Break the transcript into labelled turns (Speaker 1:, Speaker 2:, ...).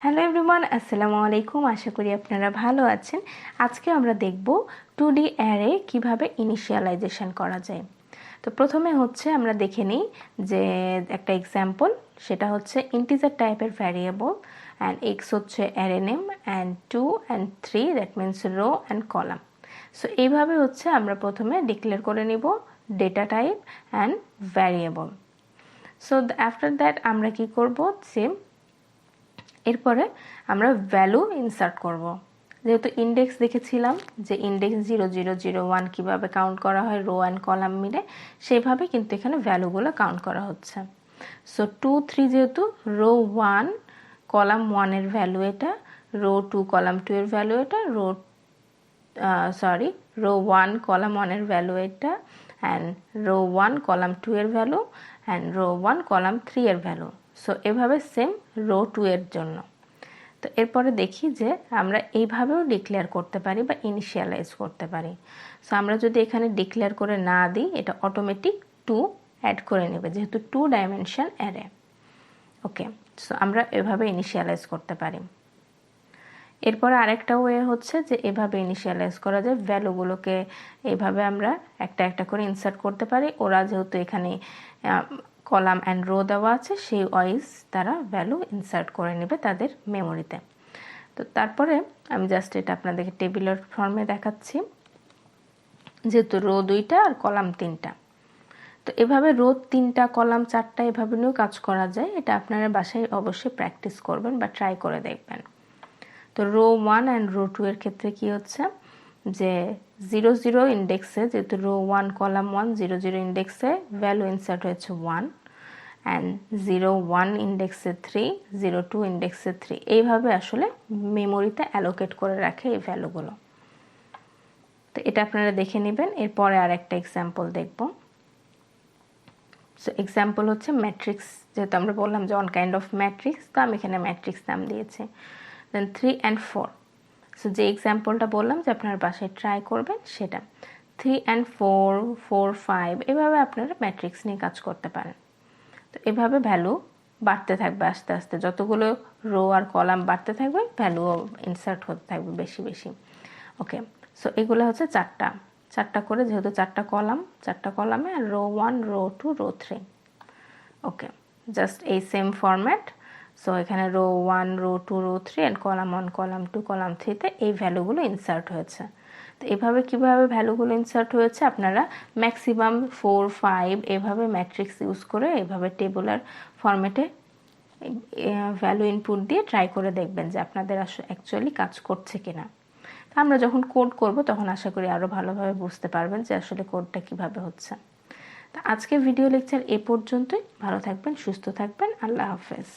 Speaker 1: Hello everyone, আসসালামু আলাইকুম। আশা করি আপনারা ভালো আছেন। আজকে আমরা দেখব 2D অ্যারে কিভাবে ইনিশিয়ালাইজেশন করা যায়। তো প্রথমে হচ্ছে আমরা দেখে নিই যে একটা এক্সাম্পল, সেটা হচ্ছে ইন্টিজার টাইপের ভ্যারিয়েবল অ্যান্ড এক্স হচ্ছে array name and 2 and 3 that means rho and column. So এইভাবে হচ্ছে আমরা প্রথমে ডিক্লেয়ার করে নিব data type and variable. So after that আমরা কি করব, সেম এরপরে আমরা ভ্যালু ইনসার্ট করব। যেহেতু ইন্ডেক্স দেখেছিলাম যে ইন্ডেক্স 0 0 0 1 কীভাবে কাউন্ট করা হয় রো অ্যান্ড কলাম মিলে, সেইভাবে কিন্তু এখানে ভ্যালুগুলো কাউন্ট করা হচ্ছে। সো 2 3 যেহেতু রো 1 কলাম 1 এর ভ্যালু এটা, রো 2 কলাম 2 এর ভ্যালু এটা, রো 1 কলাম 1 এর ভ্যালু এটা, অ্যান্ড রো 1 কলাম 2 এর ভ্যালু, অ্যান্ড রো 1 কলাম 3 এর ভ্যালু। সো এভাবে সেম রো 2 এর জন্য। তো এরপরে দেখি যে আমরা এইভাবেও ডিক্লেয়ার করতে পারি বা ইনিশিয়ালাইজ করতে পারি। সো আমরা যদি এখানে ডিক্লেয়ার করে না দিই, এটা অটোমেটিক 2 অ্যাড করে নেবে, যেহেতু 2 ডাইমেনশন অ্যারে। ওকে, সো আমরা এভাবে ইনিশিয়ালাইজ করতে পারি। এরপরে আরেকটা ওয়ে হচ্ছে যে এভাবে ইনিশিয়ালাইজ করা যায়, ভ্যালুগুলোকে এইভাবে আমরা একটা একটা করে ইনসার্ট করতে পারি। ওরা যেহেতু এখানে কলাম অ্যান্ড রো দেওয়া আছে, সেই ওয়াইজ তারা ভ্যালু ইনসার্ট করে নেবে তাদের মেমোরিতে। তো তারপরে আমি জাস্ট এটা আপনাদেরকে টেবিলার ফর্মে দেখাচ্ছি, যেহেতু রো 2টা আর কলাম 3টা। তো এভাবে রো 3টা কলাম 4টা এভাবে নিয়েও কাজ করা যায়। এটা আপনারা বাসায় অবশ্যই প্র্যাকটিস করবেন বা ট্রাই করে দেখবেন। তো রো 1 অ্যান্ড রো 2 এর ক্ষেত্রে কি হচ্ছে যে 0 0 ইন্ডেক্সে, যেহেতু রো 1 কলাম 1 0 0 ইন্ডেক্সে ভ্যালু ইনসার্ট হয়েছে 1, অ্যান্ড 0 1 ইন্ডেক্সে 3, 0 2 ইন্ডেক্সে 3, এইভাবে আসলে মেমোরিতে অ্যালোকেট করে রাখে এই ভ্যালুগুলো। তো এটা আপনারা দেখে নেবেন। এরপরে আর একটা এক্সাম্পল দেখব। সো এক্সাম্পল হচ্ছে ম্যাট্রিক্স, যেহেতু আমরা বললাম যে অন কাইন্ড অফ ম্যাট্রিক্স, তো আমি এখানে ম্যাট্রিক্স নাম দিয়েছি। দেন 3 অ্যান্ড 4। সো যে এক্সাম্পলটা বললাম যে আপনার বাসায় ট্রাই করবেন সেটা 3 অ্যান্ড 4, 4 5, এভাবে আপনারা ম্যাট্রিক্স নিয়ে কাজ করতে পারেন। তো এভাবে ভ্যালু বাড়তে থাকবে আস্তে আস্তে, যতগুলো রো আর কলাম বাড়তে থাকবে ভ্যালুও ইনসার্ট হতে থাকবে বেশি বেশি। ওকে, সো এগুলো হচ্ছে চারটা করে, যেহেতু চারটা কলামে, আর row 1 row 2 row 3। Okay, just এই সেম ফরম্যাট। সো এখানে row 1 row 2 row 3 and column 1 column 2 column 3তে এই ভ্যালুগুলো ইনসার্ট হয়েছে। তো এভাবে কিভাবে ভ্যালুগুলো ইনসার্ট হয়েছে আপনারা ম্যাক্সিমাম 4 5 এভাবে ম্যাট্রিক্স ইউজ করে এভাবে টেবুলার ফরম্যাটে ভ্যালু ইনপুট দিয়ে ট্রাই করে দেখবেন যে আপনাদের অ্যাকচুয়ালি কাজ করছে কিনা। তো আমরা যখন কোড করব তখন আশা করি আরও ভালোভাবে বুঝতে পারবেন যে আসলে কোডটা কিভাবে হচ্ছে। তো আজকে ভিডিও লেকচার এ পর্যন্তই। ভালো থাকবেন, সুস্থ থাকবেন। আল্লাহ হাফেজ।